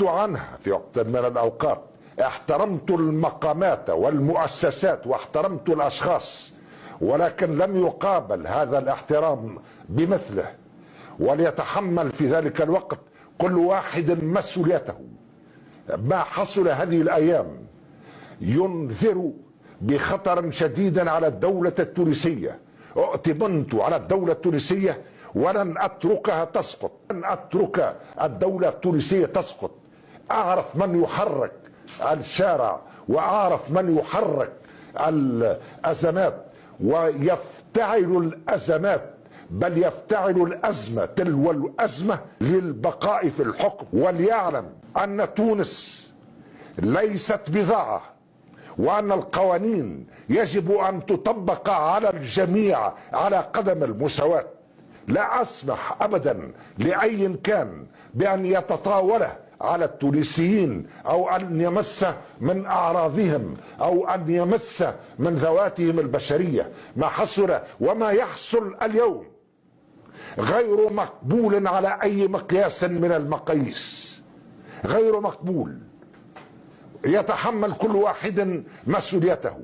عنها في وقت من الأوقات، احترمت المقامات والمؤسسات واحترمت الأشخاص، ولكن لم يقابل هذا الاحترام بمثله، وليتحمل في ذلك الوقت كل واحد مسؤوليته. ما حصل هذه الأيام ينذر بخطر شديد على الدولة التونسية. ائتمنت على الدولة التونسية ولن أتركها تسقط، لن أترك الدولة التونسية تسقط. أعرف من يحرك الشارع وأعرف من يحرك الأزمات ويفتعل الأزمات، بل يفتعل الأزمة تلو الأزمة للبقاء في الحكم. وليعلم أن تونس ليست بضاعة، وأن القوانين يجب أن تطبق على الجميع على قدم المساواة. لا أسمح أبدا لأي كان بأن يتطاول على التونسيين أو أن يمس من أعراضهم أو أن يمس من ذواتهم البشرية. ما حصل وما يحصل اليوم غير مقبول على أي مقياس من المقاييس، غير مقبول. يتحمل كل واحد مسؤوليته.